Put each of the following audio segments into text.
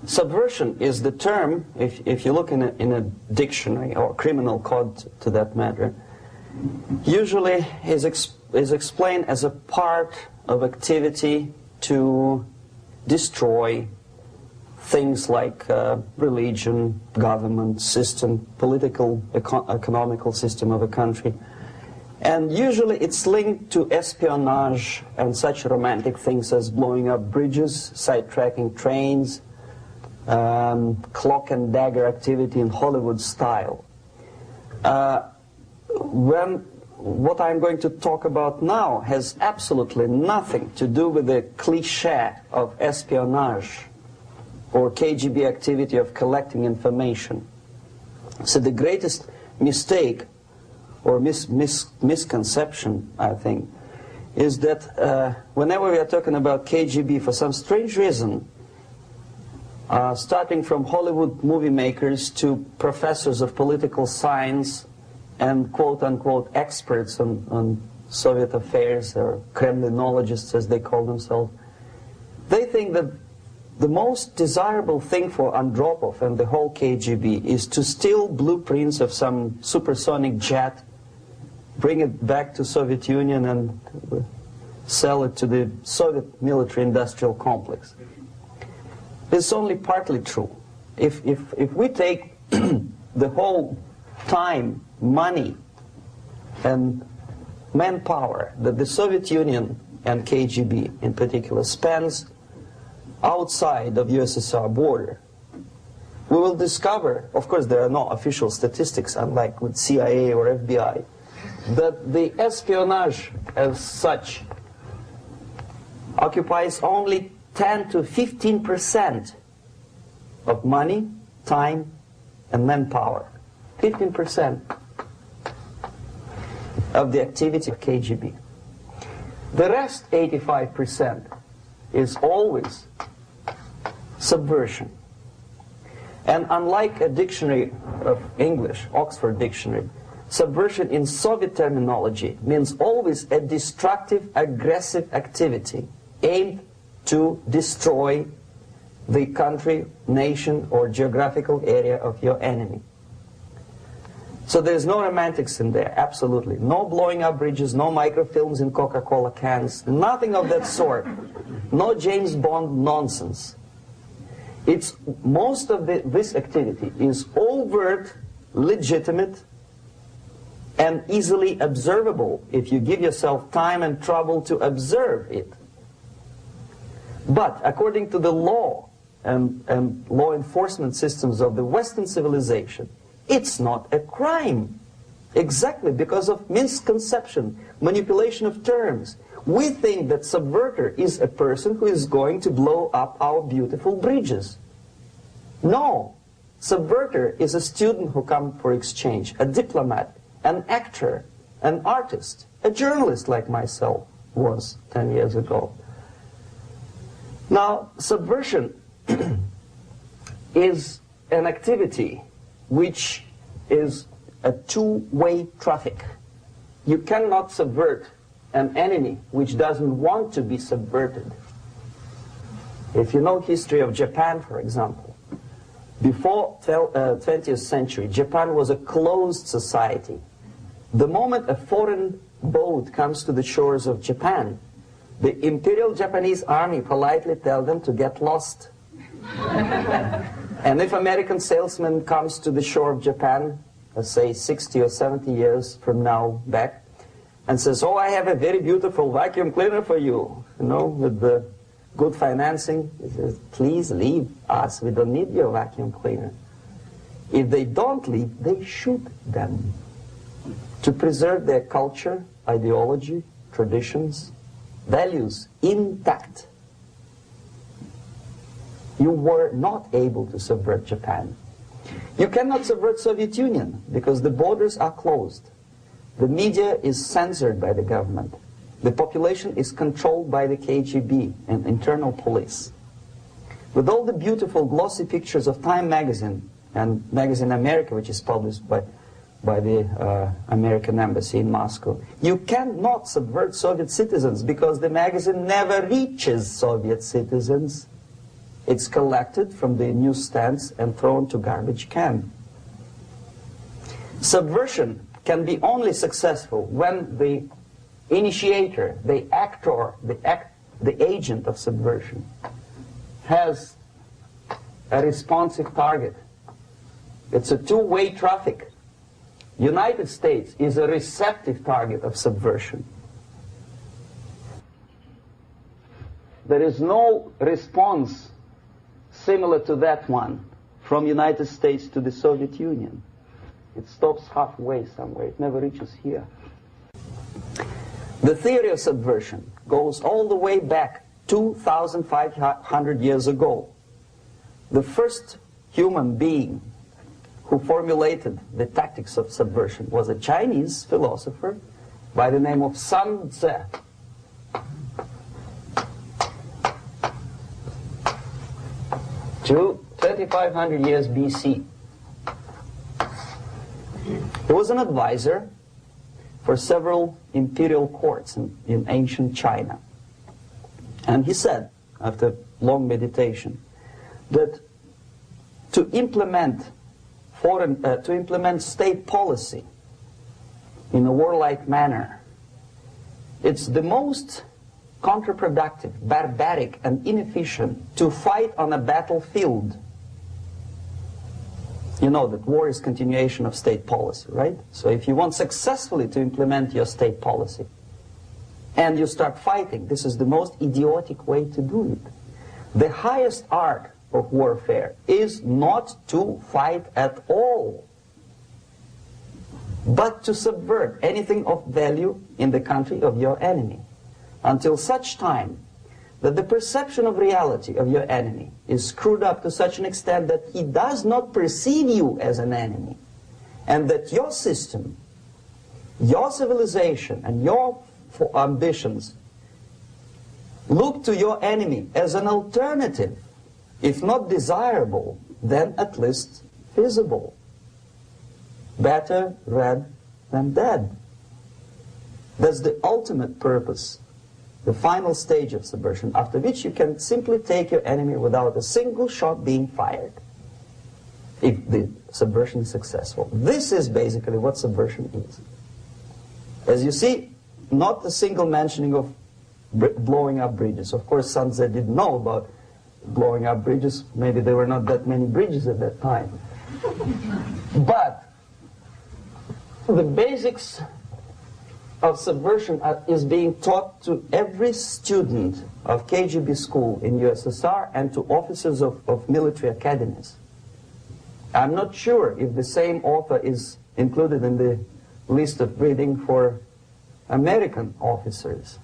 Subversion is the term, if you look in a dictionary or criminal code to that matter, usually is explained as a part of activity to destroy things like religion, government, system, political, economical system of a country. And usually it's linked to espionage and such romantic things as blowing up bridges, sidetracking trains, cloak and dagger activity in Hollywood style. What I'm going to talk about now has absolutely nothing to do with the cliché of espionage or KGB activity of collecting information. So the greatest mistake or misconception, I think, is that whenever we are talking about KGB, for some strange reason, starting from Hollywood movie makers to professors of political science and quote-unquote experts on Soviet affairs, or Kremlinologists as they call themselves, they think that the most desirable thing for Andropov and the whole KGB is to steal blueprints of some supersonic jet, bring it back to Soviet Union and sell it to the Soviet military-industrial complex. It's only partly true. If we take the whole time, money, and manpower that the Soviet Union and KGB in particular spends outside of USSR border, we will discover, of course there are no official statistics unlike with CIA or FBI, that the espionage as such occupies only 10 to 15% of money, time, and manpower. 15% of the activity of KGB. The rest, 85%, is always subversion. And unlike a dictionary of English, Oxford Dictionary, subversion in Soviet terminology means always a destructive, aggressive activity aimed to destroy the country, nation, or geographical area of your enemy. So there's no romantics in there, absolutely. No blowing up bridges, no microfilms in Coca-Cola cans, nothing of that sort. No James Bond nonsense. It's most of this activity is overt, legitimate, and easily observable if you give yourself time and trouble to observe it. But according to the law and law enforcement systems of the Western civilization, it's not a crime. Exactly because of misconception, manipulation of terms. We think that subverter is a person who is going to blow up our beautiful bridges. No. Subverter is a student who comes for exchange, a diplomat, an actor, an artist, a journalist like myself was 10 years ago. Now, subversion is an activity which is a two-way traffic. You cannot subvert an enemy which doesn't want to be subverted. If you know history of Japan, for example, before 20th century, Japan was a closed society. The moment a foreign boat comes to the shores of Japan, the Imperial Japanese Army politely tells them to get lost. And if American salesman comes to the shore of Japan, let's say 60 or 70 years from now back, and says, oh, I have a very beautiful vacuum cleaner for you, with the good financing, he says, please leave us, we don't need your vacuum cleaner. If they don't leave, they shoot them to preserve their culture, ideology, traditions, values intact. You were not able to subvert Japan. You cannot subvert Soviet Union because the borders are closed. The media is censored by the government. The population is controlled by the KGB and internal police. With all the beautiful glossy pictures of Time magazine and Magazine America, which is published by the American embassy in Moscow, you cannot subvert Soviet citizens because the magazine never reaches Soviet citizens. It's collected from the newsstands and thrown to garbage can. Subversion can be only successful when the initiator, the actor, the agent of subversion has a responsive target. It's a two-way traffic. United States is a receptive target of subversion. There is no response similar to that one from United States to the Soviet Union. It stops halfway somewhere. It never reaches here. The theory of subversion goes all the way back 2,500 years ago. The first human being who formulated the tactics of subversion was a Chinese philosopher by the name of Sun Tzu. 2,500 years BC. He was an advisor for several imperial courts in ancient China. And he said, after long meditation, that to implement state policy in a warlike manner, it's the most counterproductive, barbaric, and inefficient to fight on a battlefield. You know that war is continuation of state policy, right? So if you want successfully to implement your state policy and you start fighting, this is the most idiotic way to do it. The highest art of warfare is not to fight at all, but to subvert anything of value in the country of your enemy, until such time that the perception of reality of your enemy is screwed up to such an extent that he does not perceive you as an enemy, and that your system, your civilization, and your ambitions look to your enemy as an alternative, if not desirable, then at least feasible. Better red than dead. That's the ultimate purpose, the final stage of subversion, after which you can simply take your enemy without a single shot being fired, if the subversion is successful. This is basically what subversion is. As you see, not a single mentioning of blowing up bridges. Of course, Sun Tzu didn't know about blowing up bridges. Maybe there were not that many bridges at that time. But the basics of subversion is being taught to every student of KGB school in USSR and to officers of military academies. I'm not sure if the same author is included in the list of reading for American officers,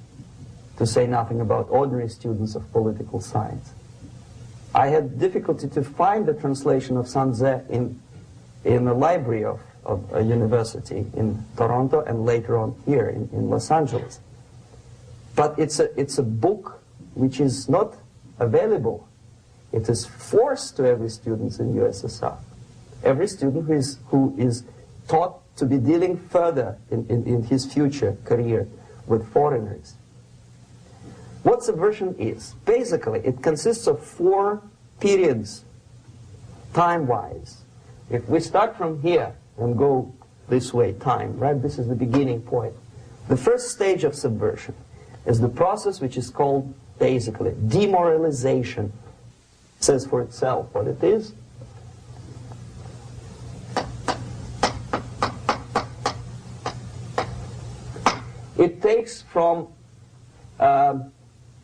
to say nothing about ordinary students of political science. I had difficulty to find the translation of Sun Tzu in the library of a university in Toronto and later on here in Los Angeles. But it's a book which is not available. It is forced to every student in USSR. Every student who is taught to be dealing further in his future career with foreigners. What subversion is? Basically, it consists of 4 periods, time-wise. If we start from here and go this way, time, right? This is the beginning point. The first stage of subversion is the process which is called, basically, demoralization. It says for itself what it is. It takes from,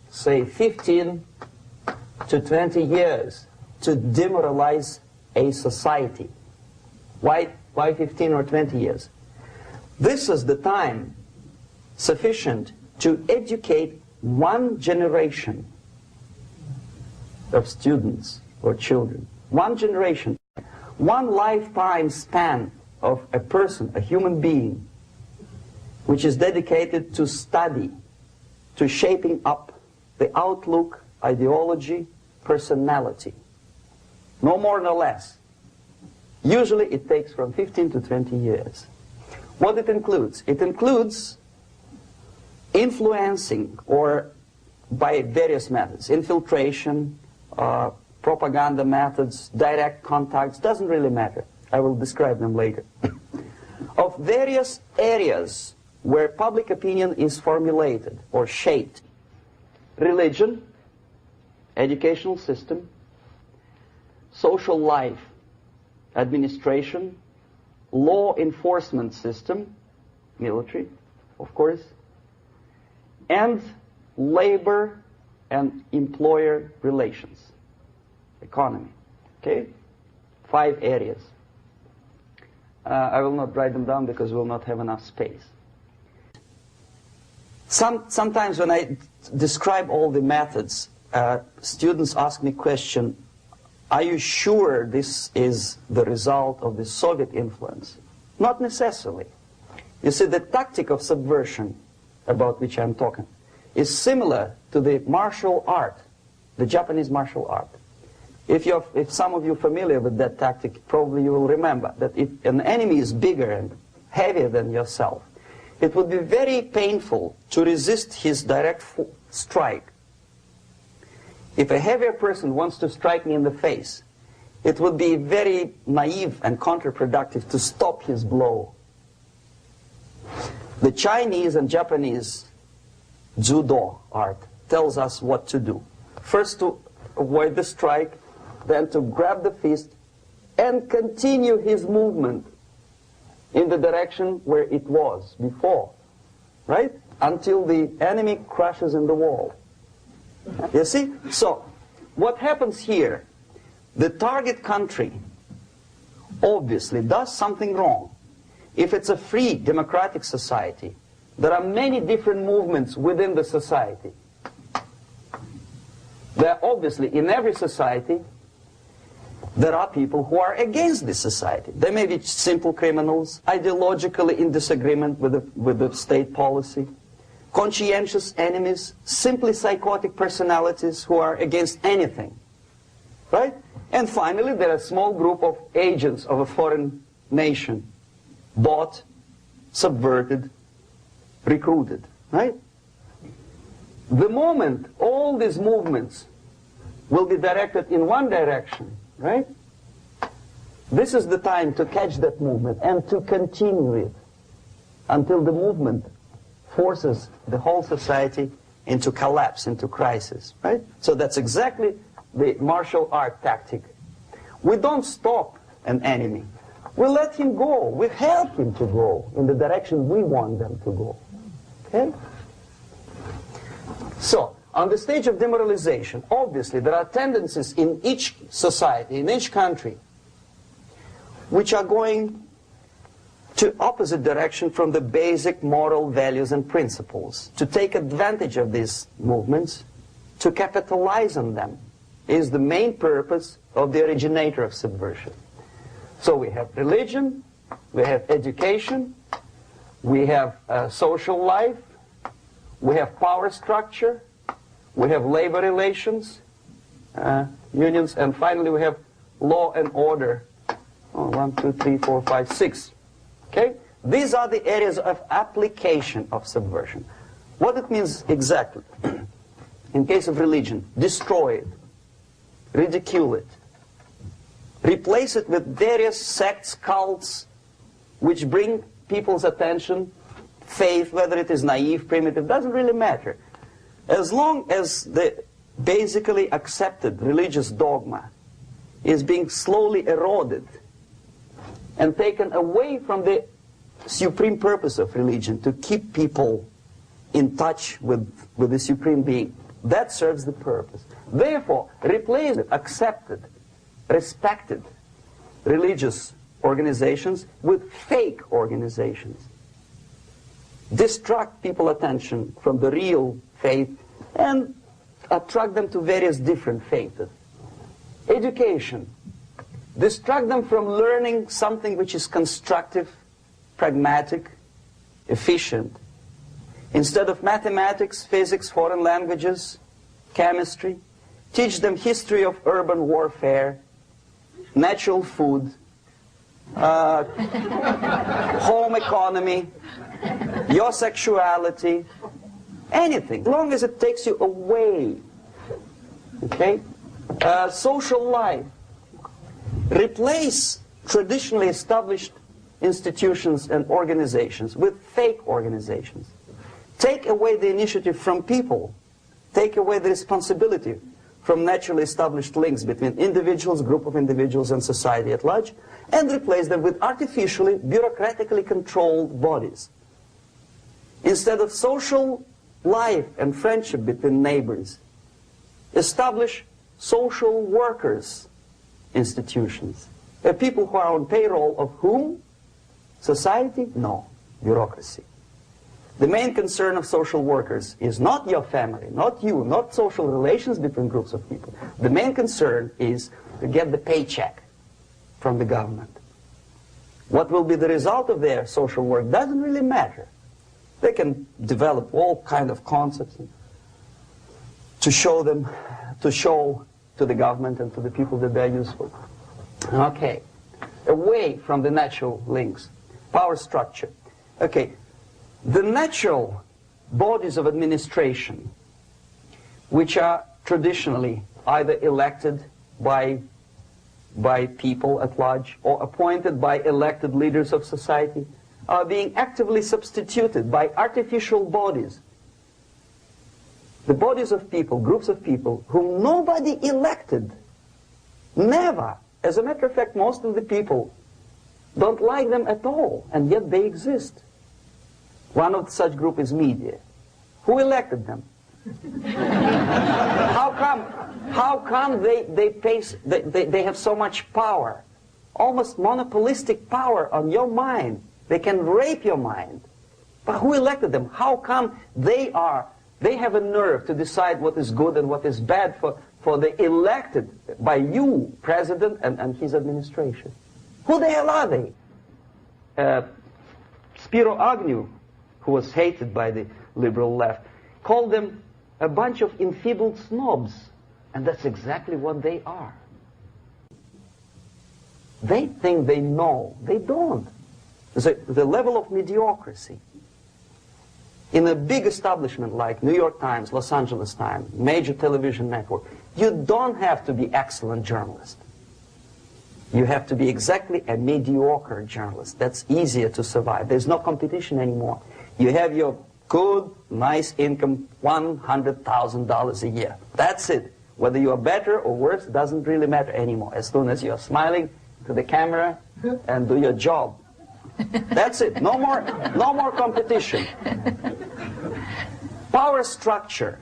say, 15 to 20 years to demoralize a society. Why 15 or 20 years? This is the time sufficient to educate one generation of students or children. One generation. One lifetime span of a person, a human being, which is dedicated to study, to shaping up the outlook, ideology, personality. No more nor less. Usually it takes from 15 to 20 years. What it includes? It includes influencing, or by various methods, infiltration, propaganda methods, direct contacts, doesn't really matter. I will describe them later. Of various areas where public opinion is formulated or shaped. Religion, educational system, social life, administration, law enforcement system, military, of course, and labor and employer relations, economy. Okay? 5 areas. I will not write them down because we will not have enough space. Sometimes when I describe all the methods, students ask me question, are you sure this is the result of the Soviet influence? Not necessarily. You see, the tactic of subversion, about which I'm talking, is similar to the martial art, the Japanese martial art. If some of you are familiar with that tactic, probably you will remember that if an enemy is bigger and heavier than yourself, it would be very painful to resist his direct strike. If a heavier person wants to strike me in the face, it would be very naive and counterproductive to stop his blow. The Chinese and Japanese judo art tells us what to do. First to avoid the strike, then to grab the fist and continue his movement in the direction where it was before, right? Until the enemy crashes in the wall. You see? So, what happens here? The target country obviously does something wrong. If it's a free democratic society, there are many different movements within the society. There are obviously, in every society, there are people who are against this society. They may be simple criminals, ideologically in disagreement with the state policy, conscientious enemies, simply psychotic personalities who are against anything, right? And finally, there are a small group of agents of a foreign nation, bought, subverted, recruited, right? The moment all these movements will be directed in one direction, right? This is the time to catch that movement and to continue it until the movement forces the whole society into collapse, into crisis, right? So that's exactly the martial art tactic. We don't stop an enemy. We let him go. We help him to go in the direction we want them to go. Okay? So, on the stage of demoralization, obviously there are tendencies in each society, in each country, which are going to opposite direction from the basic moral values and principles. To take advantage of these movements, to capitalize on them, is the main purpose of the originator of subversion. So we have religion, we have education, we have social life, we have power structure, we have labor relations, unions, and finally we have law and order. 1, 2, 3, 4, 5, 6. Okay? These are the areas of application of subversion. What it means exactly? In case of religion, destroy it, ridicule it, replace it with various sects, cults, which bring people's attention, faith, whether it is naive, primitive, doesn't really matter. As long as the basically accepted religious dogma is being slowly eroded and taken away from the supreme purpose of religion, to keep people in touch with the supreme being, that serves the purpose. Therefore, replace accepted, respected religious organizations with fake organizations. Distract people's attention from the real faith and attract them to various different faiths. Education. Distract them from learning something which is constructive, pragmatic, efficient. Instead of mathematics, physics, foreign languages, chemistry, teach them history of urban warfare, natural food, home economy, your sexuality, anything, as long as it takes you away, okay, Social life. Replace traditionally established institutions and organizations with fake organizations. Take away the initiative from people. Take away the responsibility from naturally established links between individuals, group of individuals, and society at large, and replace them with artificially, bureaucratically controlled bodies. Instead of social life and friendship between neighbors, establish social workers institutions. People who are on payroll of whom? Society? No. Bureaucracy. The main concern of social workers is not your family, not you, not social relations between groups of people. The main concern is to get the paycheck from the government. What will be the result of their social work doesn't really matter. They can develop all kind of concepts to show to the government and to the people that they're useful. Okay, away from the natural links, power structure. Okay, the natural bodies of administration, which are traditionally either elected by people at large or appointed by elected leaders of society, are being actively substituted by artificial bodies. The bodies of people, groups of people, whom nobody elected. Never. As a matter of fact, most of the people don't like them at all, and yet they exist. One of such group is media. Who elected them? How come they have so much power? Almost monopolistic power on your mind. They can rape your mind. But who elected them? How come they have a nerve to decide what is good and what is bad for the elected by you, president, and his administration? Who the hell are they? Spiro Agnew, who was hated by the liberal left, called them a bunch of enfeebled snobs. And that's exactly what they are. They think they know. They don't. The level of mediocrity. In a big establishment like New York Times, Los Angeles Times, major television network, you don't have to be excellent journalist. You have to be exactly a mediocre journalist. That's easier to survive. There's no competition anymore. You have your good, nice income, $100,000 a year. That's it. Whether you are better or worse doesn't really matter anymore. As soon as you're smiling to the camera and do your job. That's it. No more competition. Power structure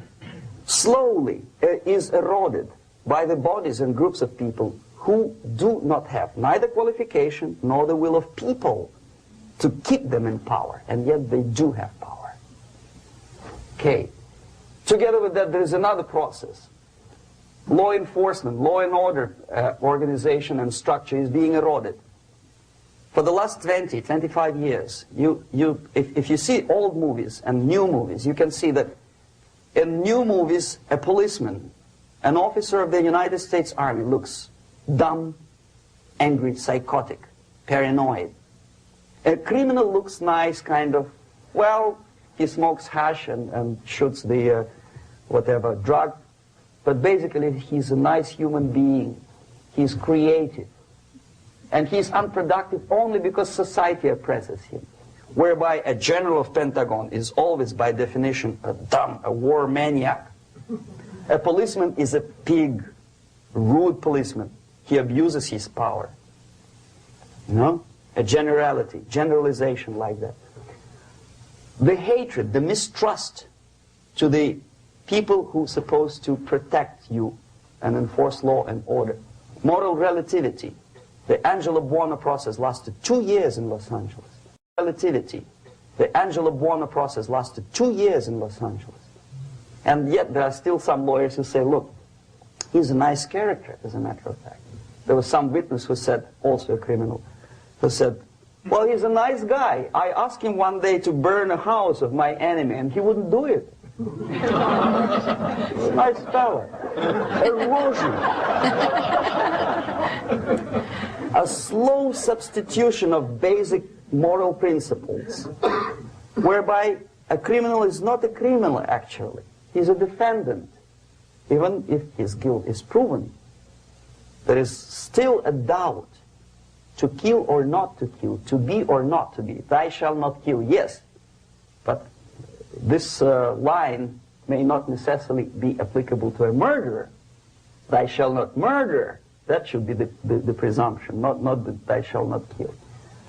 slowly is eroded by the bodies and groups of people who do not have neither qualification nor the will of people to keep them in power, and yet they do have power. Okay. Together with that, there is another process. Law enforcement, law and order organization and structure is being eroded. For the last 20, 25 years, if you see old movies and new movies, you can see that in new movies, a policeman, an officer of the United States Army looks dumb, angry, psychotic, paranoid. A criminal looks nice, kind of, well, he smokes hash and shoots the whatever drug, but basically he's a nice human being. He's creative. And he's unproductive only because society oppresses him. Whereby a general of Pentagon is always, by definition, a war maniac. A policeman is a pig, rude policeman. He abuses his power. You know? A generalization like that. The hatred, the mistrust to the people who are supposed to protect you and enforce law and order. Moral relativity. The Angelo Buono process lasted 2 years in Los Angeles. Relativity. The Angelo Buono process lasted 2 years in Los Angeles. And yet there are still some lawyers who say, look, he's a nice character, as a matter of fact. There was some witness who said, also a criminal, who said, well, he's a nice guy. I asked him one day to burn a house of my enemy, and he wouldn't do it. Nice fella. Erosion. A slow substitution of basic moral principles, whereby a criminal is not a criminal, actually. He's a defendant. Even if his guilt is proven, there is still a doubt to kill or not to kill, to be or not to be. Thou shalt not kill, yes, but this line may not necessarily be applicable to a murderer. Thou shalt not murder, that should be the presumption, not that thou shalt not kill.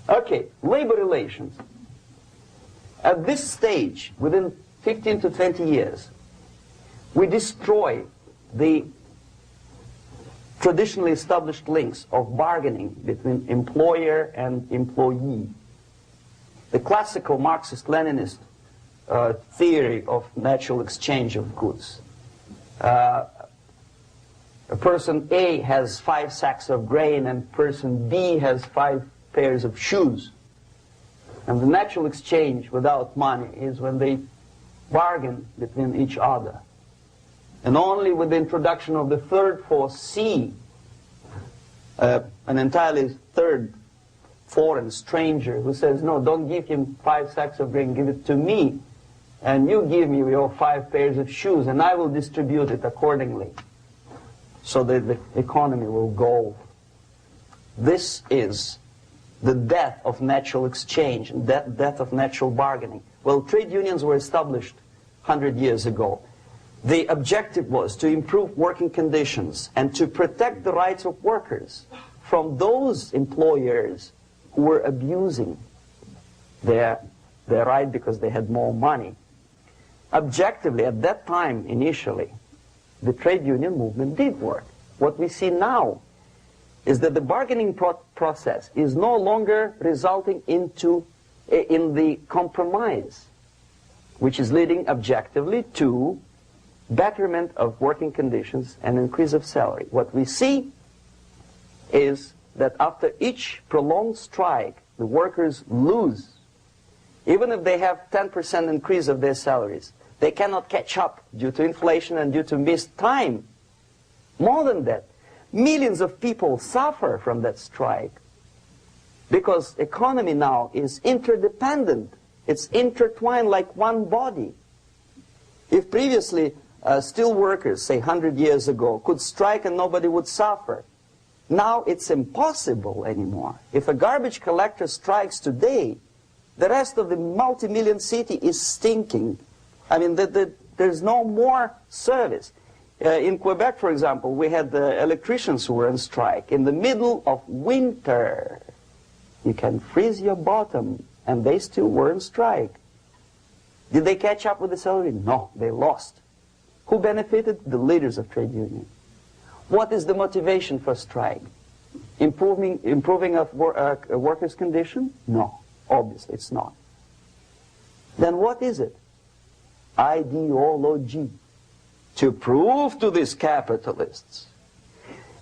Okay, labor relations. At this stage, within 15 to 20 years, we destroy the traditionally established links of bargaining between employer and employee. The classical Marxist-Leninist theory of natural exchange of goods. A person A has 5 sacks of grain and person B has 5 pairs of shoes. And the natural exchange without money is when they bargain between each other. And only with the introduction of the third force, C, an entirely third foreign stranger who says, no, don't give him 5 sacks of grain, give it to me, and you give me your 5 pairs of shoes, and I will distribute it accordingly, so that the economy will go. This is the death of natural exchange, death of natural bargaining. Well, trade unions were established 100 years ago. The objective was to improve working conditions and to protect the rights of workers from those employers who were abusing their right because they had more money. Objectively, at that time, initially, the trade union movement did work. What we see now is that the bargaining process is no longer resulting in the compromise, which is leading objectively to betterment of working conditions and increase of salary. What we see is that after each prolonged strike, the workers lose. Even if they have 10% increase of their salaries, they cannot catch up due to inflation and due to missed time. More than that, millions of people suffer from that strike because economy now is interdependent. It's intertwined like one body. If previously steel workers, say 100 years ago, could strike and nobody would suffer, now it's impossible anymore. If a garbage collector strikes today, the rest of the multi-million city is stinking. I mean, there's no more service. In Quebec, for example, we had the electricians who were on strike in the middle of winter. You can freeze your bottom, and they still were on strike. Did they catch up with the salary? No, they lost. Who benefited? The leaders of trade unions. What is the motivation for strike? Improving of a workers' condition? No, obviously it's not. Then what is it? Ideology. To prove to these capitalists.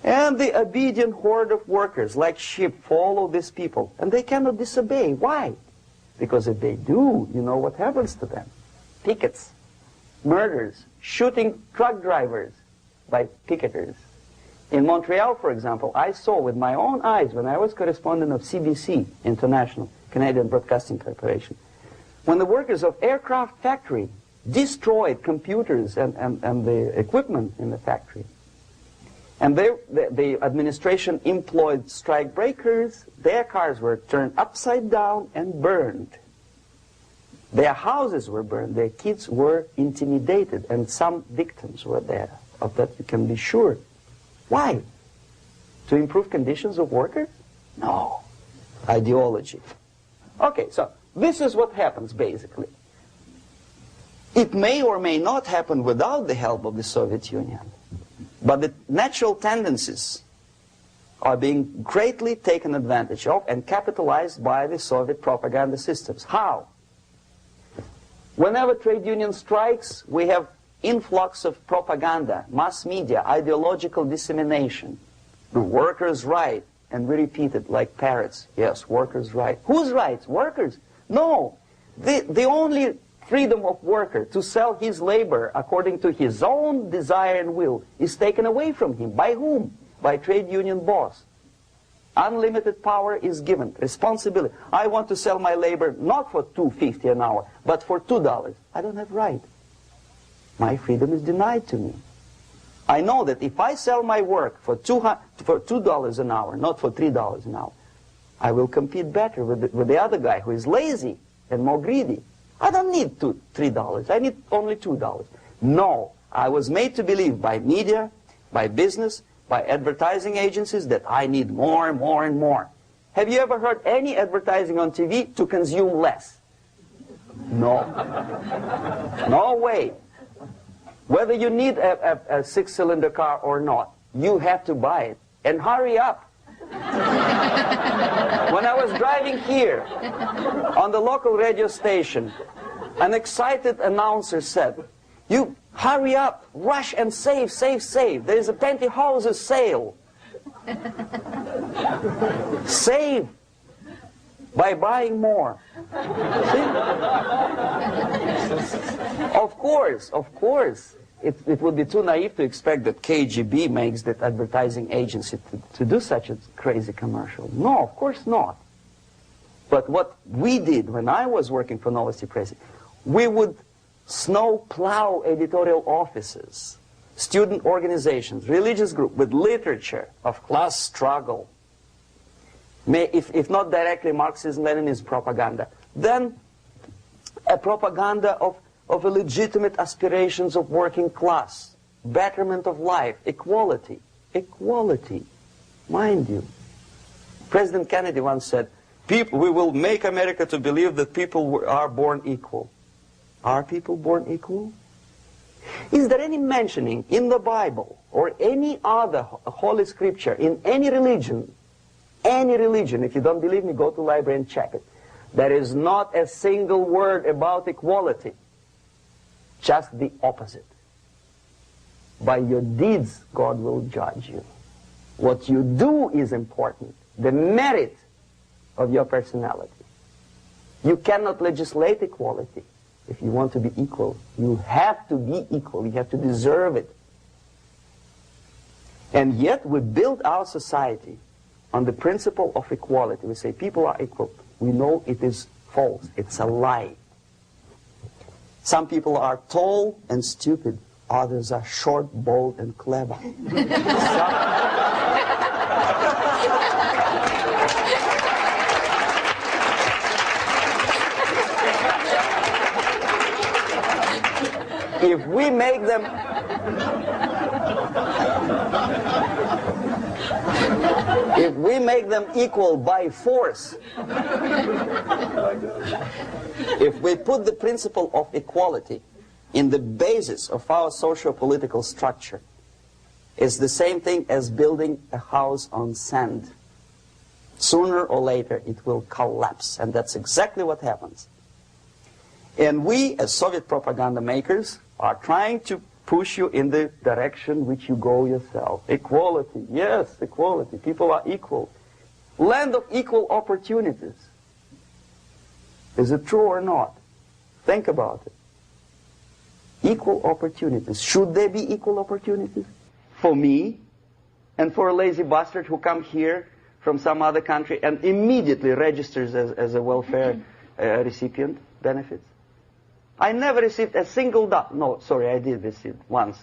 And the obedient horde of workers, like sheep, follow these people. And they cannot disobey. Why? Because if they do, you know what happens to them. Pickets, murders, shooting truck drivers by picketers. In Montreal, for example, I saw with my own eyes when I was correspondent of CBC, International, Canadian Broadcasting Corporation, when the workers of aircraft factory destroyed computers and the equipment in the factory. And the administration employed strike breakers. Their cars were turned upside down and burned. Their houses were burned. Their kids were intimidated. And some victims were there. Of that you can be sure. Why? To improve conditions of workers? No. Ideology. Okay, so this is what happens basically. It may or may not happen without the help of the Soviet Union. But the natural tendencies are being greatly taken advantage of and capitalized by the Soviet propaganda systems. How? Whenever trade union strikes, we have influx of propaganda, mass media, ideological dissemination. The workers' right, and we repeat it like parrots. Yes, workers' right. Whose rights? Workers? No. The only freedom of worker to sell his labor according to his own desire and will is taken away from him. By whom? By trade union boss. Unlimited power is given. Responsibility. I want to sell my labor not for $2.50 an hour, but for $2. I don't have right. My freedom is denied to me. I know that if I sell my work for $2 an hour, not for $3 an hour, I will compete better with the other guy who is lazy and more greedy. I don't need $3. I need only $2. No, I was made to believe by media, by business, by advertising agencies that I need more and more and more. Have you ever heard any advertising on TV to consume less? No. No way. Whether you need a six-cylinder car or not, you have to buy it. And hurry up. When I was driving here on the local radio station, an excited announcer said, "You hurry up, rush and save, save, save. There is a pantyhose sale." Save by buying more. See? Of course. It would be too naive to expect that KGB makes that advertising agency to do such a crazy commercial. No, of course not. But what we did when I was working for Novosti Press, we would snow plow editorial offices, student organizations, religious groups with literature of class struggle, if not directly Marxism-Leninism propaganda, then a propaganda of legitimate aspirations of working class, betterment of life, equality. Equality, mind you. President Kennedy once said, we will make America to believe that people are born equal. Are people born equal? Is there any mentioning in the Bible or any other holy scripture in any religion, if you don't believe me, go to the library and check it, there is not a single word about equality. Just the opposite. By your deeds, God will judge you. What you do is important. The merit of your personality. You cannot legislate equality. If you want to be equal, you have to be equal. You have to deserve it. And yet we build our society on the principle of equality. We say people are equal. We know it is false. It's a lie. Some people are tall and stupid. Others are short, bold, and clever. If we make them equal by force, if we put the principle of equality in the basis of our socio-political structure, it's the same thing as building a house on sand. Sooner or later it will collapse, and that's exactly what happens. And we, as Soviet propaganda makers, are trying to push you in the direction which you go yourself. Equality, yes, equality. People are equal. Land of equal opportunities. Is it true or not? Think about it. Equal opportunities. Should there be equal opportunities? For me and for a lazy bastard who come here from some other country and immediately registers as a welfare recipient benefits. I never received a single dollar. No, sorry, I did receive once.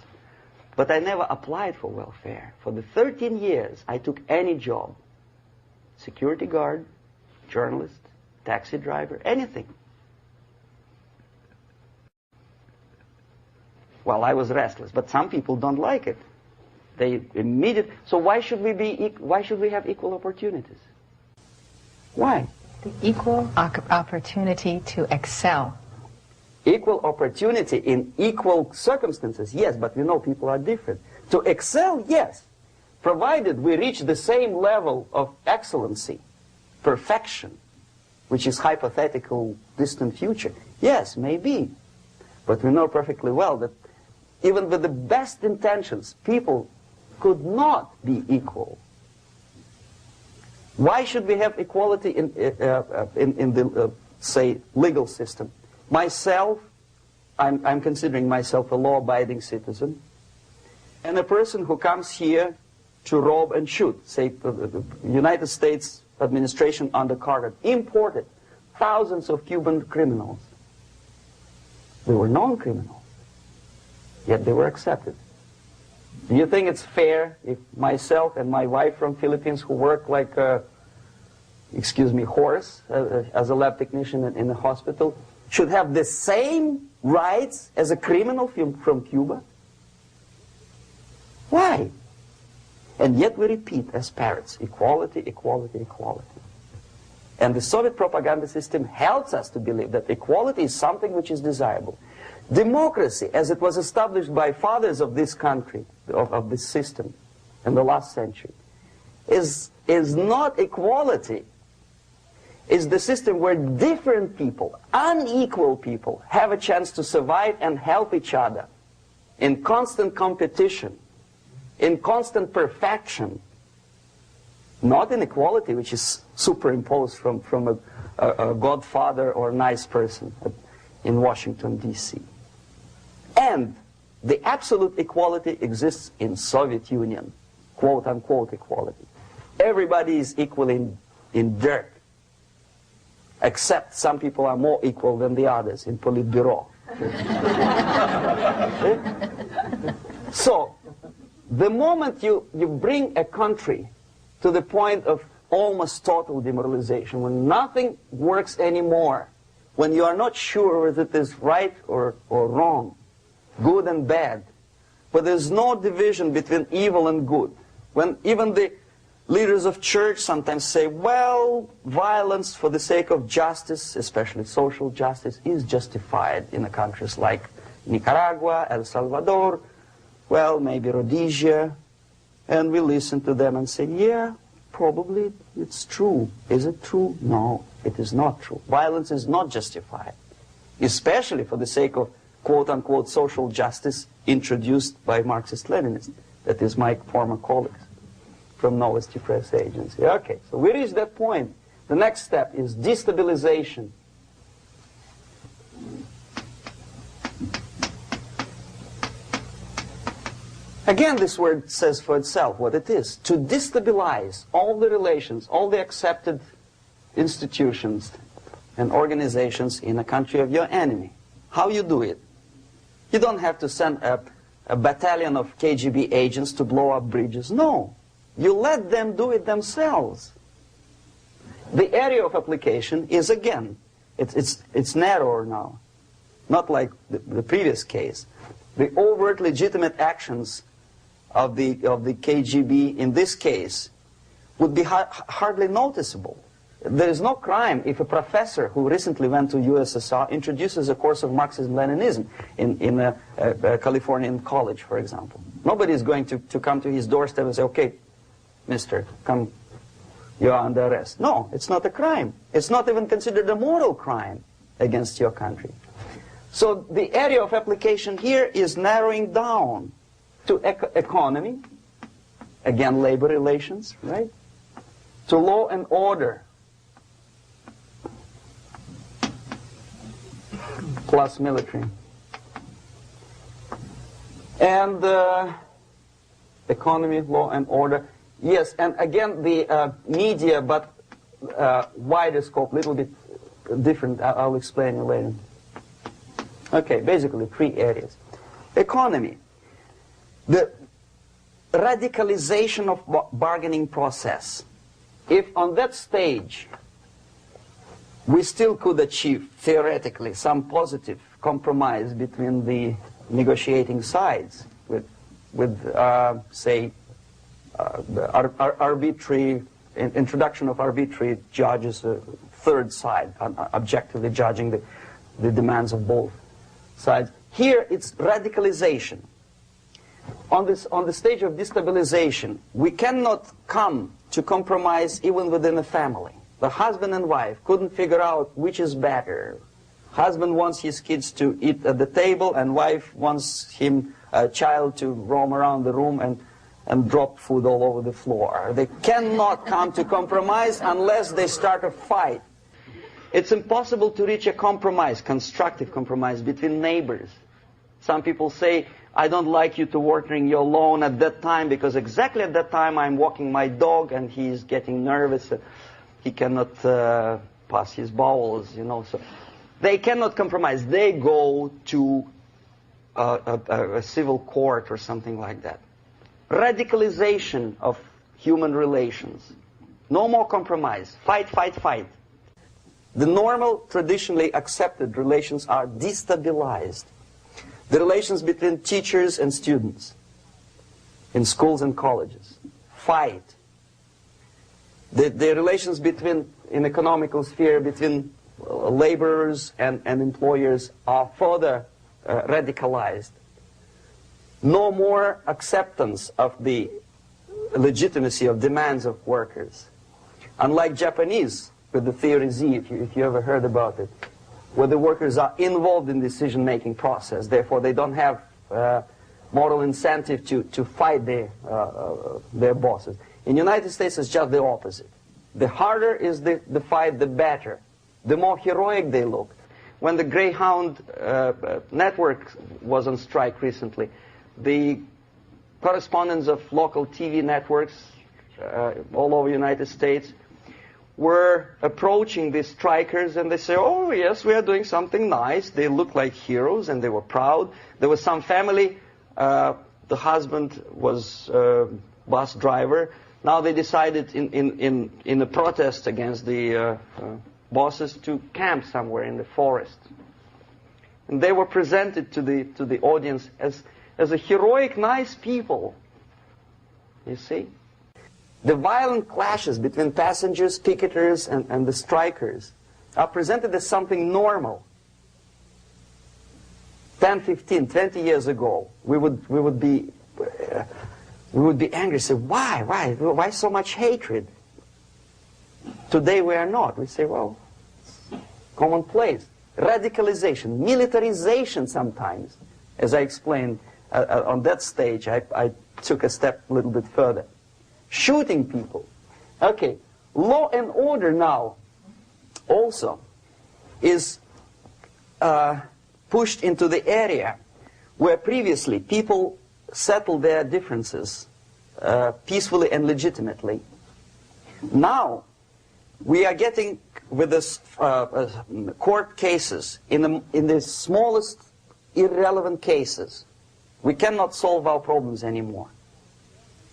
But I never applied for welfare. For the 13 years, I took any job. Security guard, journalist, taxi driver, anything. Well, I was restless, but some people don't like it. They immediately. So why should we have equal opportunities? Why? The equal opportunity to excel. Equal opportunity in equal circumstances, yes, but we know people are different. To excel, yes, provided we reach the same level of excellency, perfection, which is hypothetical, distant future. Yes, maybe. But we know perfectly well that even with the best intentions, people could not be equal. Why should we have equality in the, say, legal system? Myself, I'm considering myself a law-abiding citizen, and a person who comes here to rob and shoot, say, the United States administration under Carter imported thousands of Cuban criminals. They were non-criminals, yet they were accepted. Do you think it's fair if myself and my wife from Philippines, who work like a, excuse me, horse as a lab technician in a hospital, should have the same rights as a criminal from Cuba? Why? And yet we repeat as parrots, equality, equality, equality. And the Soviet propaganda system helps us to believe that equality is something which is desirable. Democracy, as it was established by fathers of this country, of this system in the last century, is not equality. It's the system where different people, unequal people, have a chance to survive and help each other in constant competition, in constant perfection, not in equality, which is superimposed from a godfather or nice person in Washington, D.C. And the absolute equality exists in Soviet Union, quote-unquote equality. Everybody is equal in dirt, except some people are more equal than the others in Politburo. So, the moment you bring a country to the point of almost total demoralization, when nothing works anymore, when you are not sure whether it is right or wrong, good and bad, but there's no division between evil and good, when even the leaders of church sometimes say, well, violence for the sake of justice, especially social justice, is justified in the countries like Nicaragua, El Salvador, well, maybe Rhodesia, and we listen to them and say, yeah, probably it's true. Is it true? No, it is not true. Violence is not justified, especially for the sake of quote-unquote social justice introduced by Marxist-Leninists, that is my former colleagues from Novosti press agency. Okay, so we reached that point. The next step is destabilization. Again, this word says for itself what it is. To destabilize all the relations, all the accepted institutions and organizations in a country of your enemy. How you do it? You don't have to send a battalion of KGB agents to blow up bridges. No. You let them do it themselves. The area of application is, again, it's narrower now. Not like the previous case. The overt legitimate actions of the KGB in this case would be hardly noticeable. There is no crime if a professor who recently went to USSR introduces a course of Marxism-Leninism in a Californian college, for example. Nobody is going to come to his doorstep and say, okay, mister, come, you are under arrest. No, it's not a crime. It's not even considered a moral crime against your country. So the area of application here is narrowing down to economy, again labor relations, right? To law and order, plus military. And economy, law and order. Yes, and again the media, but wider scope, little bit different. I'll explain you later. Okay, basically 3 areas. Economy. The radicalization of bargaining process. If on that stage we still could achieve, theoretically, some positive compromise between the negotiating sides with say, the arbitrary, introduction of arbitrary judges, a third side, objectively judging the demands of both sides. Here it's radicalization. On the stage of destabilization, we cannot come to compromise even within a family. The husband and wife couldn't figure out which is better. Husband wants his kids to eat at the table, and wife wants a child to roam around the room and drop food all over the floor. They cannot come to compromise unless they start a fight. It's impossible to reach a compromise, constructive compromise, between neighbors. Some people say, I don't like you to watering your lawn at that time because exactly at that time I'm walking my dog and he's getting nervous. He cannot pass his bowels, you know. So they cannot compromise. They go to a civil court or something like that. radicalization of human relations. No more compromise. Fight, fight, fight. The normal, traditionally accepted relations are destabilized. The relations between teachers and students in schools and colleges. Fight. The relations between, in economical sphere, between laborers and employers are further radicalized. No more acceptance of the legitimacy of demands of workers. Unlike Japanese, with the theory Z, if you ever heard about it, where the workers are involved in the decision-making process, therefore they don't have moral incentive to fight their bosses. In the United States, it's just the opposite. The harder is the fight, the better. The more heroic they look. When the Greyhound network was on strike recently, the correspondents of local TV networks all over the United States were approaching these strikers, and they say, oh yes, we are doing something nice. They look like heroes, and they were proud. There was some family, the husband was bus driver. Now they decided in a protest against the bosses to camp somewhere in the forest. And they were presented to the audience as a heroic, nice people. You see? The violent clashes between passengers, picketers, and the strikers are presented as something normal. 10, 15, 20 years ago, we would be angry, say, why so much hatred? Today we are not. We say, well, commonplace. Radicalization, militarization sometimes. As I explained on that stage, I took a step a little bit further. Shooting people. Okay, law and order now also is pushed into the area where previously people settled their differences peacefully and legitimately. Now we are getting with this court cases in the smallest irrelevant cases. We cannot solve our problems anymore.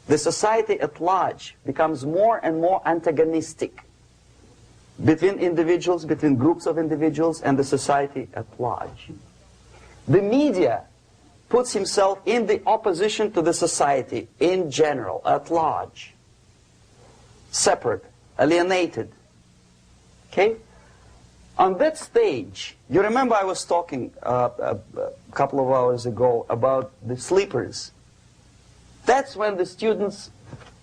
The society at large becomes more and more antagonistic between individuals, between groups of individuals, and the society at large. The media puts himself in the opposition to the society in general, at large. Separate, alienated. Okay? On that stage, you remember I was talking a couple of hours ago about the sleepers. That's when the students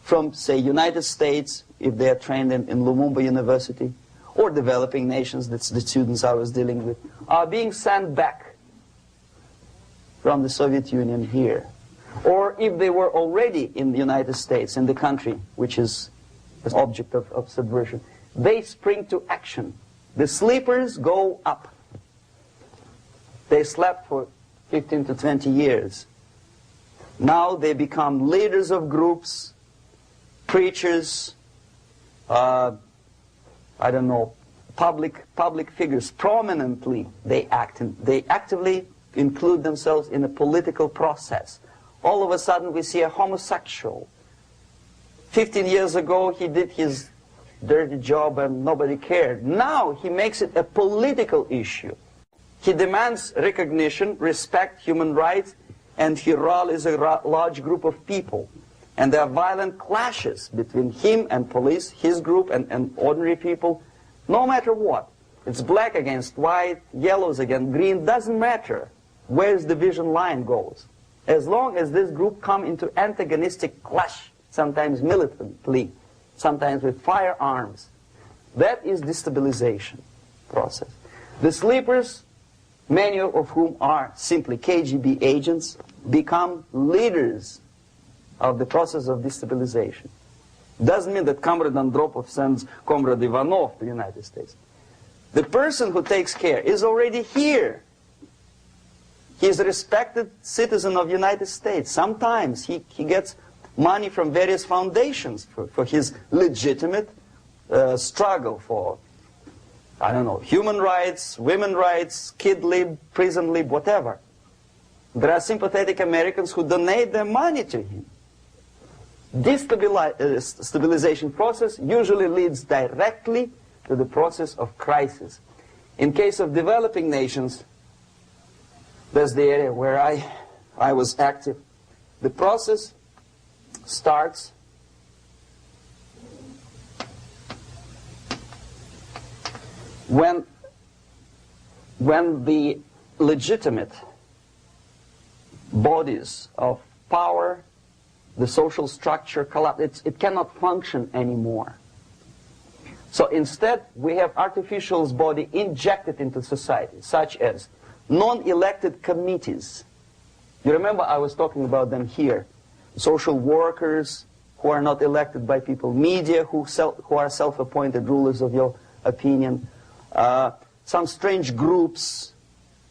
from, say, United States, if they are trained in Lumumba University, or developing nations, that's the students I was dealing with, are being sent back from the Soviet Union here. Or if they were already in the United States, in the country, which is the object of subversion, they spring to action. The sleepers go up. They slept for 15 to 20 years. Now they become leaders of groups, preachers, I don't know, public figures. Prominently they actively include themselves in a political process. All of a sudden we see a homosexual. 15 years ago he did his dirty job and nobody cared. Now he makes it a political issue. He demands recognition, respect, human rights, and he rallies a large group of people. And there are violent clashes between him and police, his group and ordinary people, no matter what. It's black against white, yellows against green, doesn't matter where the division line goes. As long as this group come into antagonistic clash, sometimes militantly, sometimes with firearms, that is destabilization process. The sleepers, many of whom are simply KGB agents, become leaders of the process of destabilization. Doesn't mean that Comrade Andropov sends Comrade Ivanov to the United States. The person who takes care is already here. He is a respected citizen of the United States. Sometimes he gets money from various foundations for his legitimate struggle for, I don't know, human rights, women's rights, kid lib, prison lib, whatever. There are sympathetic Americans who donate their money to him. Destabilization process usually leads directly to the process of crisis. In case of developing nations, that's the area where I was active. The process starts when the legitimate bodies of power, the social structure collapse. It cannot function anymore. So instead, we have artificial body injected into society, such as non-elected committees. You remember I was talking about them here. Social workers who are not elected by people, media who are self-appointed rulers of your opinion, some strange groups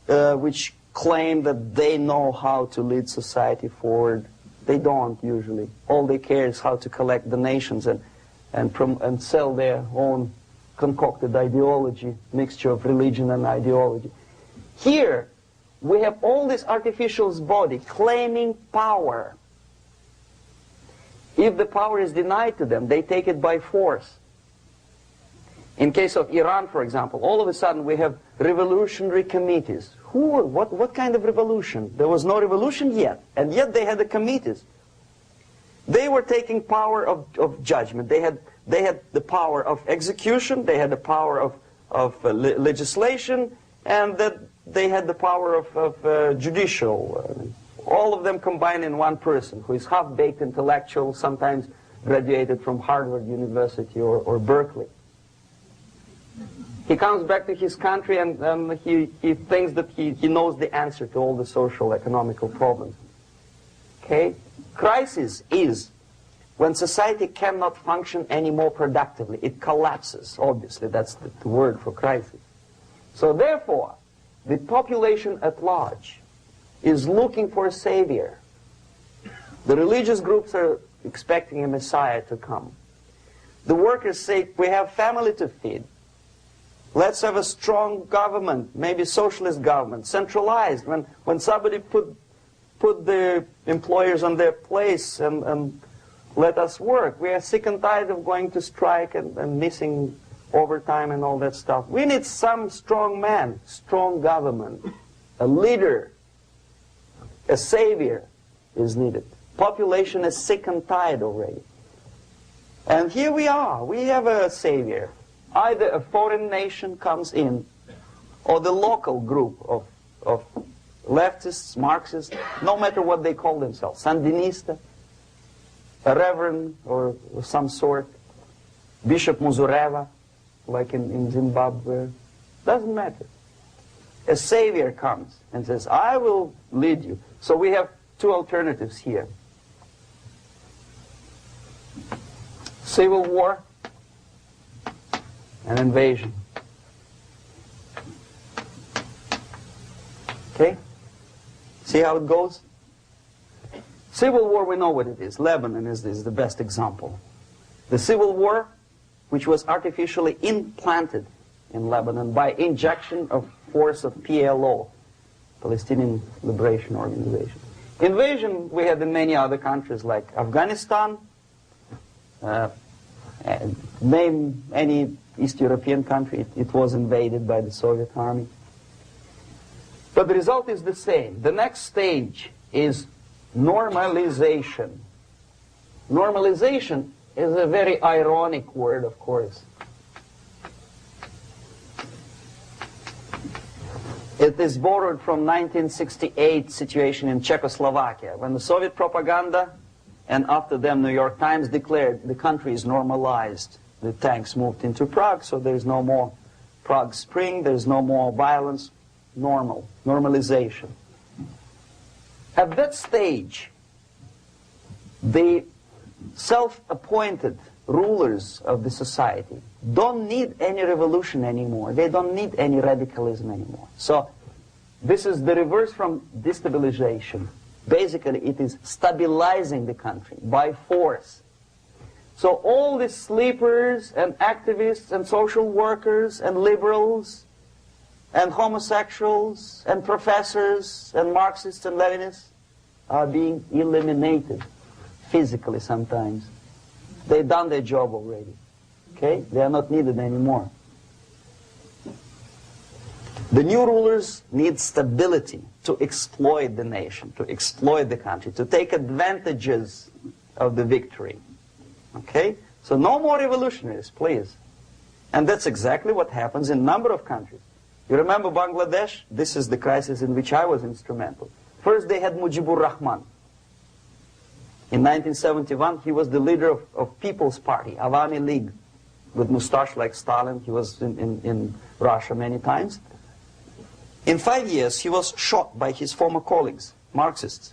which claim that they know how to lead society forward. They don't usually. All they care is how to collect donations and sell their own concocted ideology, mixture of religion and ideology. Here, we have all this artificial body claiming power. If the power is denied to them, they take it by force. In case of Iran, for example, all of a sudden we have revolutionary committees. What kind of revolution? There was no revolution yet, and yet they had the committees. They were taking power of judgment. They had the power of execution, they had the power of legislation, and that they had the power of judicial. All of them combined in one person, who is half-baked intellectual, sometimes graduated from Harvard University or Berkeley. He comes back to his country and he thinks that he knows the answer to all the social, economical problems. Okay? Crisis is when society cannot function anymore productively. It collapses, obviously. That's the word for crisis. So therefore, the population at large is looking for a savior. The religious groups are expecting a messiah to come. The workers say, we have family to feed. Let's have a strong government, maybe socialist government, centralized. When somebody put the employers on their place and let us work. We are sick and tired of going to strike and missing overtime and all that stuff. We need some strong man, strong government, a leader, a savior is needed. Population is sick and tired already. And here we are. We have a savior. Either a foreign nation comes in, or the local group of leftists, Marxists, no matter what they call themselves, Sandinista, a reverend or some sort, Bishop Muzureva, like in Zimbabwe, doesn't matter. A savior comes and says, I will lead you. So we have two alternatives here. Civil war and invasion. Okay? See how it goes? Civil war, we know what it is. Lebanon is the best example. The civil war, which was artificially implanted in Lebanon by injection of force of PLO, Palestinian Liberation Organization. Invasion we had in many other countries like Afghanistan, name any East European country, it was invaded by the Soviet army. But the result is the same. The next stage is normalization. Normalization is a very ironic word, of course. It is borrowed from 1968 situation in Czechoslovakia, when the Soviet propaganda and after them New York Times declared the country is normalized. The tanks moved into Prague, so there's no more Prague Spring, there's no more violence. Normalization. At that stage, the self-appointed rulers of the society don't need any revolution anymore. They don't need any radicalism anymore. So this is the reverse from destabilization. Basically, it is stabilizing the country by force. So all these sleepers and activists and social workers and liberals and homosexuals and professors and Marxists and Leninists are being eliminated. physically sometimes. They've done their job already. Okay? They are not needed anymore. The new rulers need stability to exploit the nation, to exploit the country, to take advantages of the victory. Okay? So no more revolutionaries, please. And that's exactly what happens in a number of countries. You remember Bangladesh? This is the crisis in which I was instrumental. First they had Mujibur Rahman. In 1971 he was the leader of People's Party, Awami League, with mustache like Stalin. He was in Russia many times. In 5 years he was shot by his former colleagues, Marxists.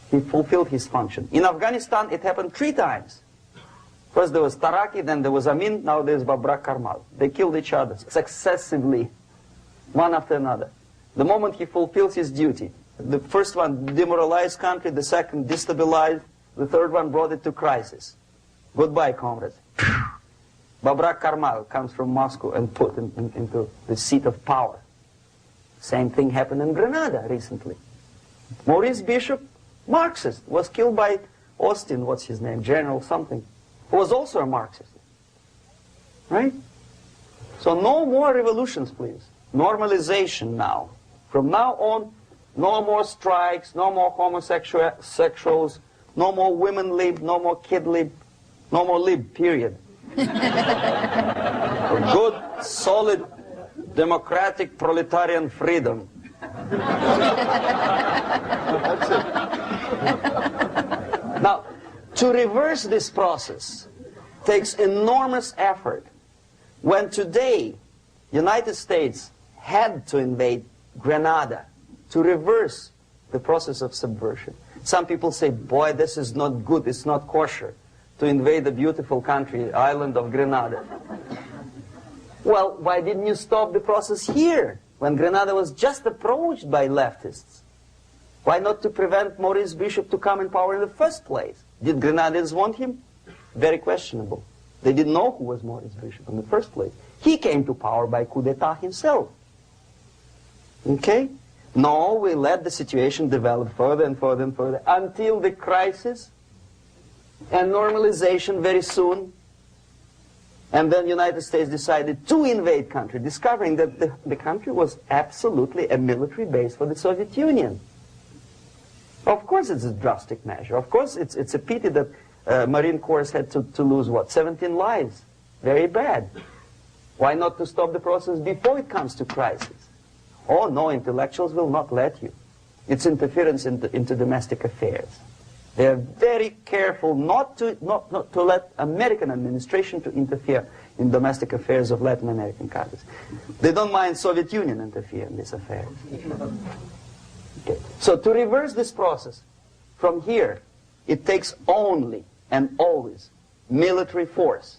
He fulfilled his function. In Afghanistan it happened 3 times. First there was Taraki, then there was Amin, now there's Babrak Karmal. They killed each other successively, one after another. The moment he fulfills his duty, the first one demoralized country, the second destabilized, the third one brought it to crisis. Goodbye, comrades. Babrak Karmal comes from Moscow and put into the seat of power. Same thing happened in Grenada recently. Maurice Bishop, Marxist, was killed by Austin, what's his name, General something, who was also a Marxist. Right? So no more revolutions, please. Normalization now. From now on, no more strikes, no more homosexuals, no more women lib, no more kid lib, no more lib, period. A good, solid, democratic, proletarian freedom. That's it. Now, to reverse this process takes enormous effort. When today, United States had to invade Grenada to reverse the process of subversion. Some people say, boy, this is not good, it's not kosher to invade the beautiful country, island of Grenada. Well, why didn't you stop the process here, when Grenada was just approached by leftists? Why not to prevent Maurice Bishop to come in power in the first place? Did Grenadians want him? Very questionable. They didn't know who was Maurice Bishop in the first place. He came to power by coup d'etat himself. Okay? No, we let the situation develop further and further and further until the crisis and normalization very soon. And then the United States decided to invade country, discovering that the country was absolutely a military base for the Soviet Union. Of course it's a drastic measure. Of course it's a pity that Marine Corps had to lose, what, 17 lives. Very bad. Why not to stop the process before it comes to crisis? Oh no, intellectuals will not let you. It's interference into domestic affairs. They are very careful not to let American administration to interfere in domestic affairs of Latin American countries. They don't mind Soviet Union interfere in these affairs. Okay. So to reverse this process, from here, it takes only and always military force.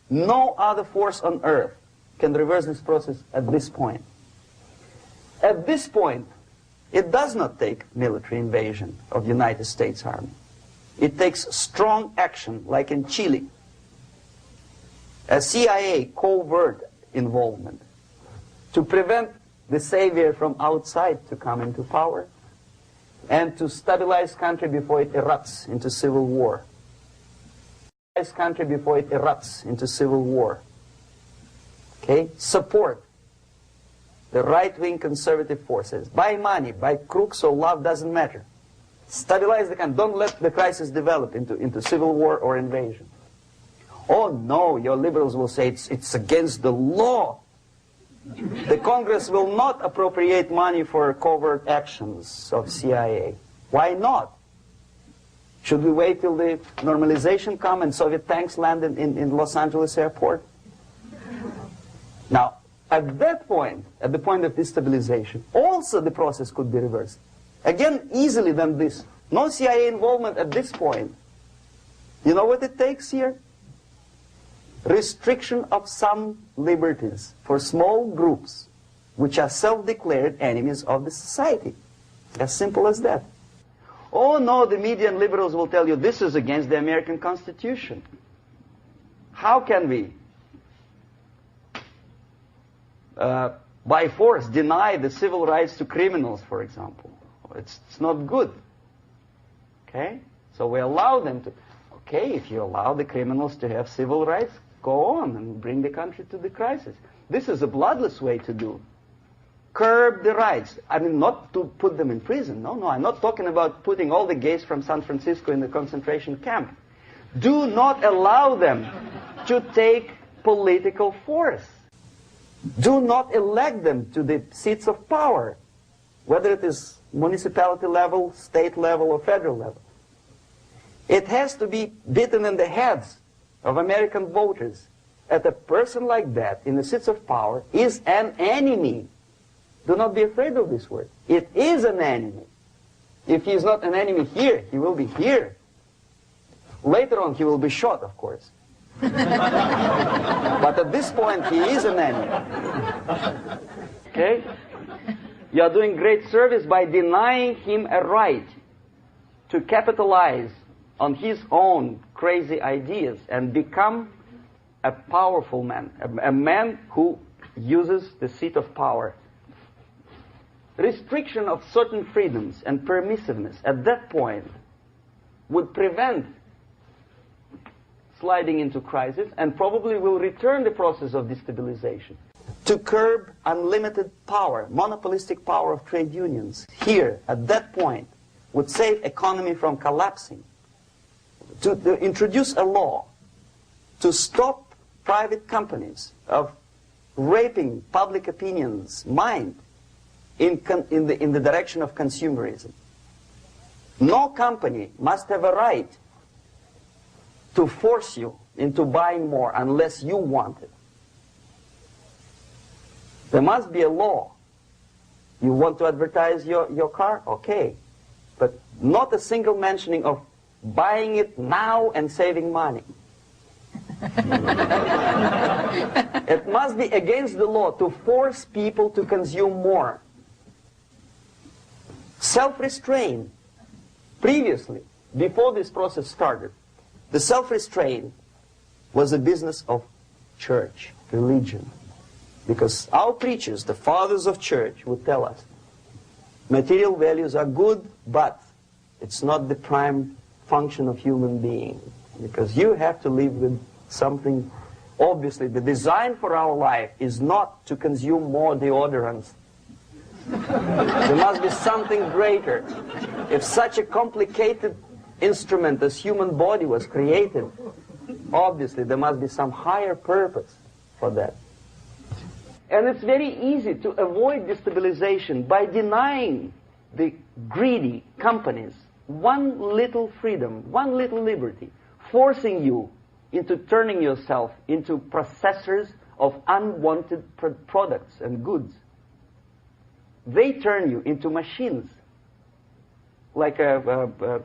No other force on earth can reverse this process at this point. At this point, it does not take military invasion of the United States Army. It takes strong action, like in Chile. A CIA covert involvement to prevent the savior from outside to come into power and to stabilize country before it erupts into civil war. Stabilize country before it erupts into civil war. Okay? Support the right-wing conservative forces. By money, by crooks or love, doesn't matter. Stabilize the country. Don't let the crisis develop into civil war or invasion. Oh no, your liberals will say it's against the law. The Congress will not appropriate money for covert actions of CIA. Why not? Should we wait till the normalization come and Soviet tanks land in Los Angeles airport? Now, at that point, at the point of destabilization, also the process could be reversed. Again, easily than this. No CIA involvement at this point. You know what it takes here? Restriction of some liberties for small groups which are self-declared enemies of the society. As simple as that. Oh no, the media and liberals will tell you this is against the American Constitution. How can we, by force, deny the civil rights to criminals, for example? It's not good. Okay? So we allow them to, okay, if you allow the criminals to have civil rights, go on and bring the country to the crisis. This is a bloodless way to do. Curb the rights. I mean, not to put them in prison. No, I'm not talking about putting all the gays from San Francisco in the concentration camp. Do not allow them to take political force. Do not elect them to the seats of power, whether it is municipality level, state level, or federal level. It has to be beaten in the heads of American voters that a person like that in the seats of power is an enemy. Do not be afraid of this word. It is an enemy. If he is not an enemy here, he will be here. Later on, he will be shot, of course. But at this point, he is an enemy. Okay? You are doing great service by denying him a right to capitalize on his own crazy ideas and become a powerful man, a man who uses the seat of power. Restriction of certain freedoms and permissiveness at that point would prevent sliding into crisis and probably will return the process of destabilization. To curb unlimited power, monopolistic power of trade unions, here, at that point, would save economy from collapsing. To introduce a law to stop private companies of raping public opinion's mind in the direction of consumerism. No company must have a right to force you into buying more unless you want it. There must be a law. You want to advertise your car? Okay. But not a single mentioning of buying it now and saving money. It must be against the law to force people to consume more. Self-restraint. Previously, before this process started, the self-restraint was a business of church, religion. Because our preachers, the fathers of church, would tell us, material values are good, but it's not the prime function of human being. Because you have to live with something. Obviously, the design for our life is not to consume more deodorants. There must be something greater. If such a complicated instrument as human body was created, obviously there must be some higher purpose for that. And it's very easy to avoid destabilization by denying the greedy companies one little freedom, one little liberty, forcing you into turning yourself into processors of unwanted products and goods. They turn you into machines, like the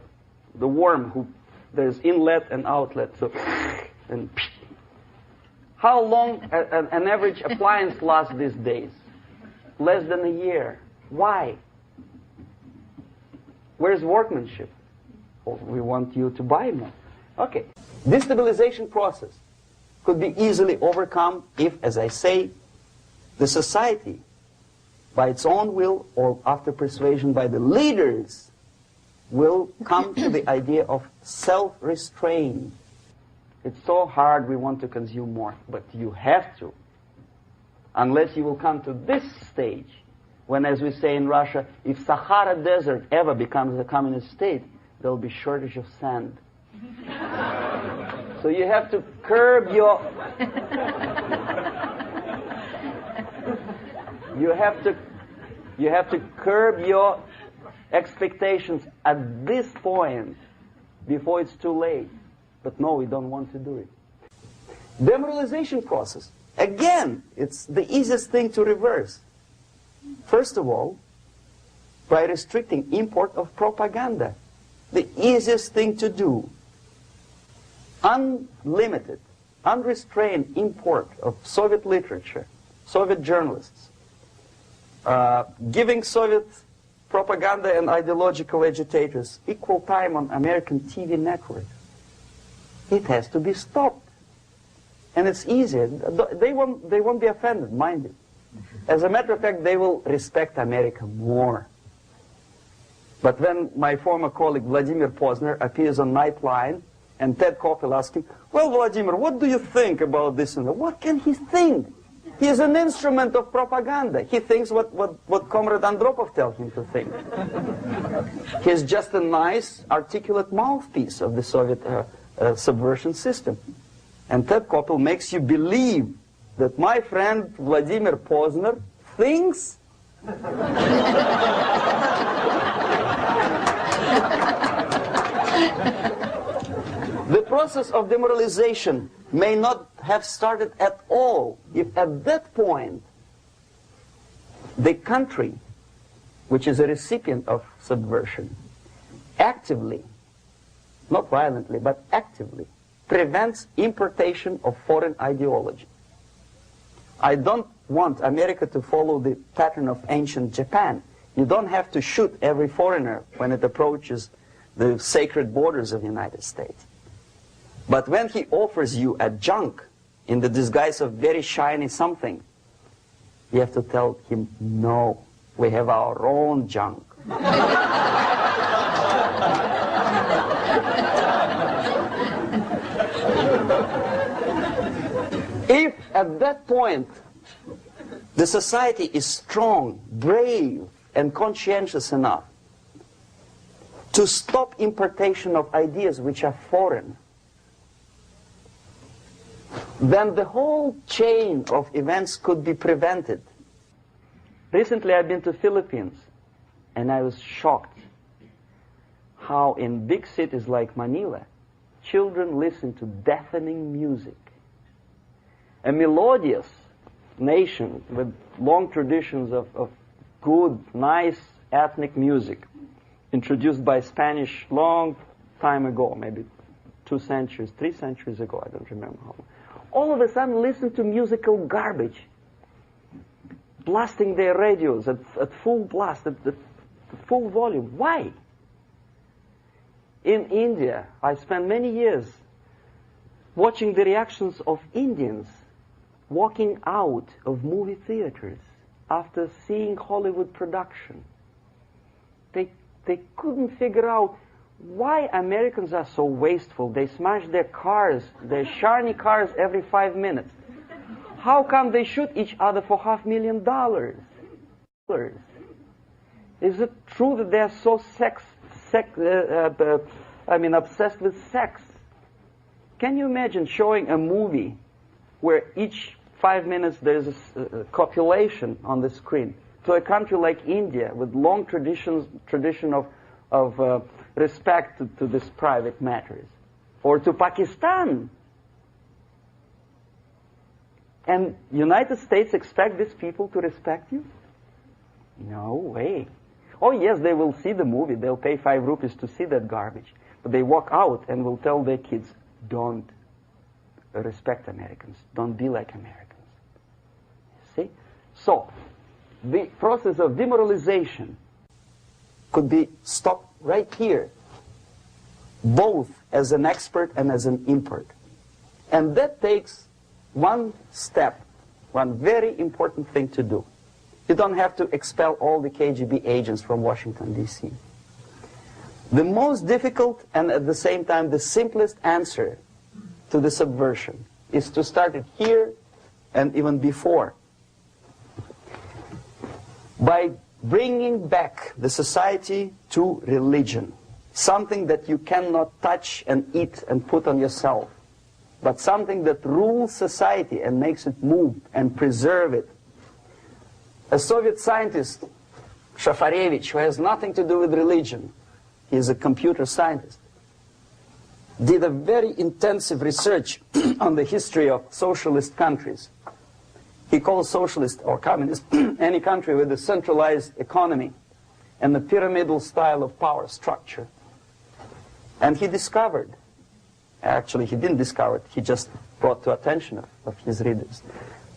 worm who there's inlet and outlet. So, and how long an average appliance lasts these days? Less than a year. Why? Where's workmanship? Well, we want you to buy more. Okay. Destabilization process could be easily overcome if, as I say, the society, by its own will or after persuasion by the leaders, will come to the idea of self-restraint. It's so hard, we want to consume more, but you have to. Unless you will come to this stage, when, as we say in Russia, if Sahara Desert ever becomes a communist state, there will be shortage of sand. So you have to curb your... You have to curb your expectations at this point before it's too late. But no, we don't want to do it. Demoralization process. Again, it's the easiest thing to reverse. First of all, by restricting import of propaganda. The easiest thing to do. Unlimited, unrestrained import of Soviet literature, Soviet journalists, giving Soviet propaganda and ideological agitators equal time on American TV networks. It has to be stopped. And it's easy. They won't be offended, mind you. As a matter of fact, they will respect America more. But when my former colleague Vladimir Posner appears on Nightline, and Ted Koppel asks him, well, Vladimir, what do you think about this? And what can he think? He is an instrument of propaganda. He thinks what Comrade Andropov tells him to think. He's just a nice, articulate mouthpiece of the Soviet subversion system. And Ted Koppel makes you believe that my friend Vladimir Posner thinks the process of demoralization may not have started at all if at that point the country, which is a recipient of subversion, actively, not violently, but actively, prevents importation of foreign ideology. I don't want America to follow the pattern of ancient Japan. You don't have to shoot every foreigner when it approaches the sacred borders of the United States. But when he offers you a junk in the disguise of very shiny something, you have to tell him, no, we have our own junk. If at that point the society is strong, brave, and conscientious enough to stop importation of ideas which are foreign, then the whole chain of events could be prevented. Recently I've been to Philippines, and I was shocked how in big cities like Manila, children listen to deafening music. A melodious nation with long traditions of good, nice ethnic music, introduced by Spanish long time ago, maybe 2 centuries, 3 centuries ago, I don't remember how long. All of a sudden listen to musical garbage, blasting their radios at full blast, at full volume. Why? In India, I spent many years watching the reactions of Indians walking out of movie theaters after seeing Hollywood production. They couldn't figure out why Americans are so wasteful. They smash their cars, their shiny cars, every 5 minutes. How come they shoot each other for $500,000? Is it true that they're so obsessed with sex? Can you imagine showing a movie where each 5 minutes there's a copulation on the screen to a country like India with long tradition of respect to these private matters, or to Pakistan? And United States expect these people to respect you? No way. Oh yes, they will see the movie, they'll pay 5 rupees to see that garbage, but they walk out and will tell their kids, don't respect Americans, don't be like Americans. See? So, the process of demoralization could be stopped right here, both as an expert and as an import. And that takes one step, one very important thing to do. You don't have to expel all the KGB agents from Washington, D.C. The most difficult and at the same time the simplest answer to the subversion is to start it here and even before, by bringing back the society to religion, something that you cannot touch and eat and put on yourself, but something that rules society and makes it move and preserve it. A Soviet scientist, Shafarevich, who has nothing to do with religion, he is a computer scientist, did a very intensive research on the history of socialist countries. He calls socialist or communist any country with a centralized economy and a pyramidal style of power structure. And he discovered, actually he didn't discover it, he just brought to attention of his readers,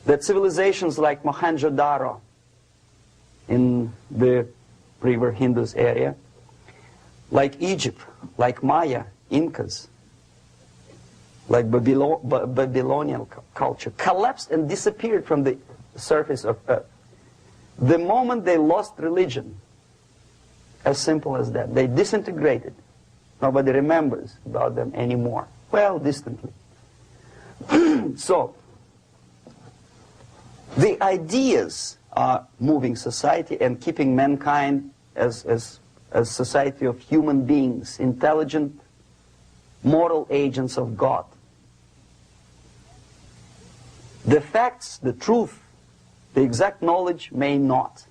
that civilizations like Mohenjo-Daro in the river Indus area, like Egypt, like Maya, Incas, like Babylonian culture, collapsed and disappeared from the surface of Earth the moment they lost religion As simple as that. They disintegrated. Nobody remembers about them anymore. Well, distantly. So, the ideas are moving society and keeping mankind as a society of human beings, intelligent, moral agents of God. The facts, the truth, the exact knowledge may not.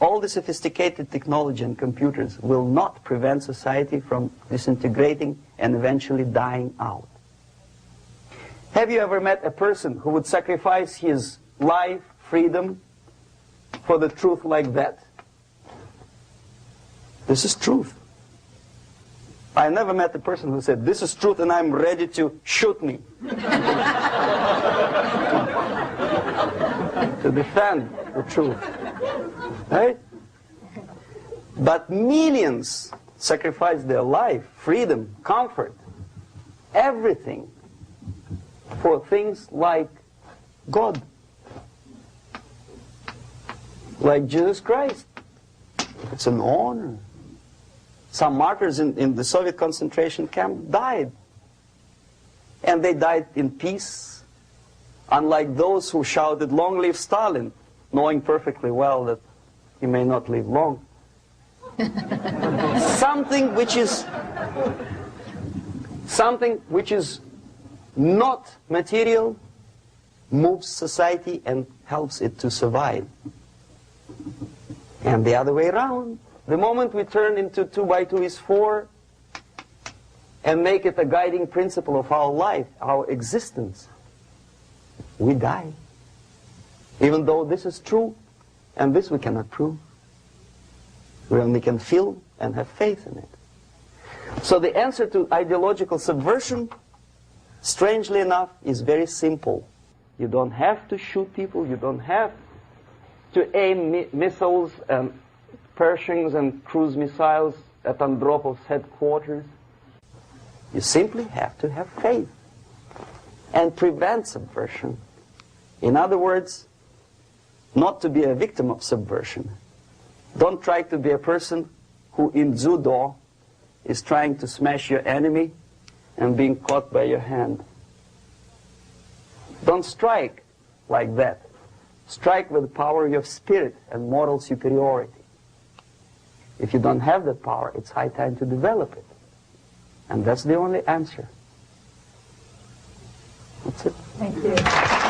All the sophisticated technology and computers will not prevent society from disintegrating and eventually dying out. Have you ever met a person who would sacrifice his life, freedom, for the truth like that? This is truth. I never met a person who said, this is truth and I'm ready to shoot me. To defend the truth. Right? But millions sacrifice their life, freedom, comfort, everything for things like God, like Jesus Christ. It's an honor. Some martyrs in the Soviet concentration camp died. And they died in peace, unlike those who shouted, "Long live Stalin," knowing perfectly well that he may not live long. Something which is not material moves society and helps it to survive. And the other way around, the moment we turn into 2 by 2 is 4 and make it a guiding principle of our life, our existence, we die. Even though this is true, and this we cannot prove. We only can feel and have faith in it. So the answer to ideological subversion, strangely enough, is very simple. You don't have to shoot people, you don't have to aim missiles and Pershings and cruise missiles at Andropov's headquarters. You simply have to have faith and prevent subversion. In other words, not to be a victim of subversion. Don't try to be a person who in judo is trying to smash your enemy and being caught by your hand. Don't strike like that. Strike with the power of your spirit and moral superiority. If you don't have that power, it's high time to develop it. And that's the only answer. That's it. Thank you.